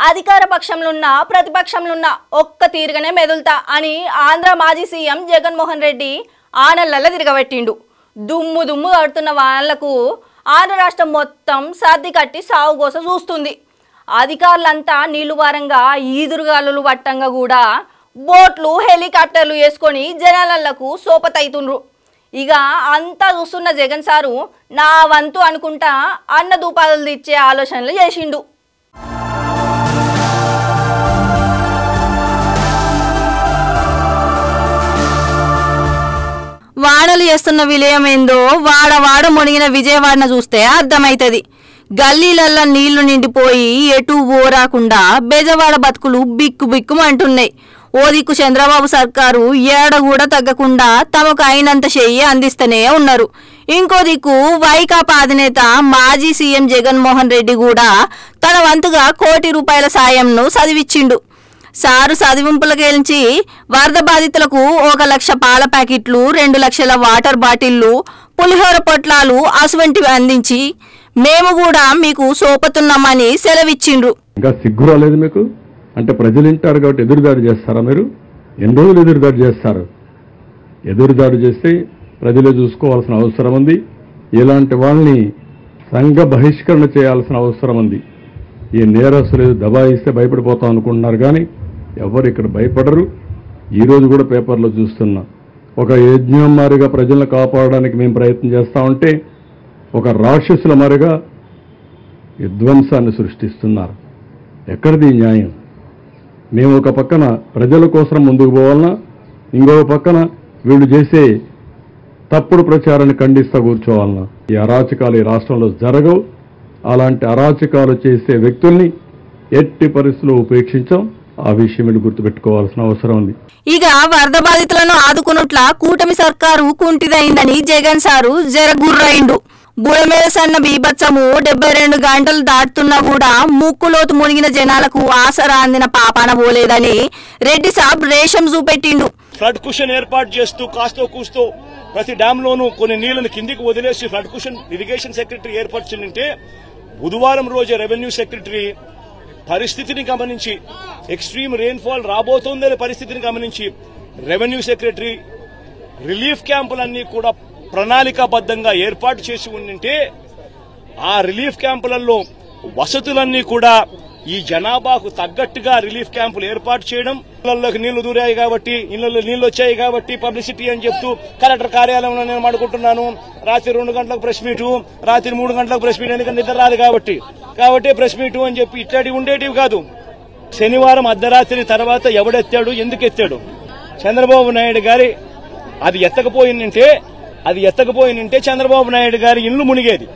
అధికార పక్షంలో ఉన్న ప్రతిపక్షంలో ఉన్న ఒక్క తీరుగానే మెదులుతా అని ఆంధ్ర మాజీ సీఎం జగన్మోహన్ రెడ్డి ఆనల్ల తిరగబెట్టిండు. దుమ్ము దుమ్ము కడుతున్న వాళ్లకు ఆంధ్ర రాష్ట్రం మొత్తం సర్ది కట్టి సాగు కోసం చూస్తుంది. అధికారులంతా నీళ్లు వారంగా ఈదురుగాలు పట్టంగా కూడా బోట్లు హెలికాప్టర్లు వేసుకొని జనాలకు సోపతైతుండ్రు. ఇక అంతా చూస్తున్న జగన్ సారు నా వంతు అనుకుంటా అన్న దూపాలు తెచ్చే ఆలోచనలు చేసిండు. వాడలు చేస్తున్న విలయం ఏందో వాడ మునిగిన విజయవాడను చూస్తే అర్థమైతది. గల్లీలల్లా నీళ్లు నిండిపోయి ఎటు ఓరాకుండా బెజవాడ బతుకులు బిక్కు బిక్కుమంటున్నాయి. ఓ దిక్కు చంద్రబాబు సర్కారు ఏడ కూడా తగ్గకుండా తమకు అయినంత చెయ్యి అందిస్తూనే ఉన్నారు. ఇంకో దిక్కు వైకాపా అధినేత మాజీ సీఎం జగన్మోహన్ రెడ్డి కూడా తన వంతుగా ₹1 కోటి సాయంను చదివిచ్చిండు. సారు చదివింపులకేల్చి వరద బాధితులకు 1 లక్ష పాల ప్యాకెట్లు, 2 లక్షల వాటర్ బాటిళ్లు, పులిహోర పొట్లాలు అసువంటివి అందించి మేము కూడా మీకు సోపతున్నామని సెలవిచ్చిండ్రు. ఇంకా సిగ్గు రాలేదు మీకు? అంటే ప్రజలు వింటారు కాబట్టి ఎదురుదాడి చేస్తారా మీరు? ఎన్ని రోజులు ఎదురుదాడి చేస్తారు? ఎదురుదాడి చేస్తే ప్రజలే చూసుకోవాల్సిన అవసరం ఉంది. ఇలాంటి వాళ్ళని సంఘ బహిష్కరణ చేయాల్సిన అవసరం ఉంది. ఈ నేరస్తులు దబాయిస్తే భయపడిపోతాం అనుకుంటున్నారు కానీ ఎవరు ఇక్కడ భయపడరు. ఈరోజు కూడా పేపర్లో చూస్తున్నా ఒక యజ్ఞం మారిగా ప్రజలను కాపాడడానికి మేము ప్రయత్నం చేస్తూ ఉంటే ఒక రాక్షసుల మారిగా విధ్వంసాన్ని సృష్టిస్తున్నారు. ఎక్కడిది న్యాయం? మేము ఒక పక్కన ప్రజల కోసం ముందుకు పోవాలన్నా ఇంకొక పక్కన వీళ్ళు చేసే తప్పుడు ప్రచారాన్ని ఖండిస్తూ కూర్చోవాలన్నా? ఈ అరాచకాలు ఈ రాష్ట్రంలో జరగవు. అలాంటి అరాచకాలు చేసే వ్యక్తుల్ని ఎట్టి పరిస్థితుల్లో ఉపేక్షించాం. ఆ విషయం మీరు గుర్తుపెట్టుకోవాల్సిన అవసరం ఉంది. ఇక వరద బాధితులను ఆదుకున్నట్ల కూటమి సర్కారు కుంటిదైందని జగన్ సారు జరగుర్రైండు. బుడమేల సన్న బీభత్సము 72 గంటలు దాటుతున్నా కూడా ముక్కులోతు మునిగిన జనాలకు ఆసరా అందిన పాపాన పోలేదని రెడ్డి సాబ్ రేషం చూపెట్టిండు. ఫ్లడ్ కుషన్ ఏర్పాటు చేస్తూ కాస్తో కూస్తో ప్రతి డ్యామ్ లోనూ కొన్ని నీళ్లను కిందికి వదిలేసి ఫ్లడ్ కుషన్ ఇరిగేషన్ సెక్రటరీ ఏర్పరిచిందంటే బుధవారం రోజు రెవెన్యూ సెక్రటరీ పరిస్థితిని గమనించి ఎక్స్ట్రీమ్ రెయిన్ఫాల్ రాబోతోందనే పరిస్థితిని గమనించి రెవెన్యూ సెక్రటరీ రిలీఫ్ క్యాంపులన్నీ కూడా ప్రణాళికాబద్దంగా ఏర్పాటు చేసి ఉండింటే ఆ రిలీఫ్ క్యాంపులలో వసతులన్నీ కూడా ఈ జనాభాకు తగ్గట్టుగా రిలీఫ్ క్యాంపులు ఏర్పాటు చేయడం, ఇళ్లలోకి నీళ్లు దూరాయి కాబట్టి ఇళ్లలో నీళ్లు వచ్చాయి కాబట్టి పబ్లిసిటీ అని చెప్తూ కలెక్టర్ కార్యాలయంలో నేను మాట్లాడుకుంటున్నాను. రాత్రి 2 గంటలకు ప్రెస్ మీటు, రాత్రి 3 గంటలకు ప్రెస్ మీట్, ఎందుకంటే నిద్ర రాదు కాబట్టి ప్రెస్ మీటు అని చెప్పి ఇట్లాంటివి ఉండేటివి కాదు. శనివారం అర్ధరాత్రి తర్వాత ఎవడెత్తాడు, ఎందుకు ఎత్తాడు? చంద్రబాబు నాయుడు గారి అది ఎత్తకపోయిందంటే చంద్రబాబు నాయుడు గారి ఇల్లు మునిగేది.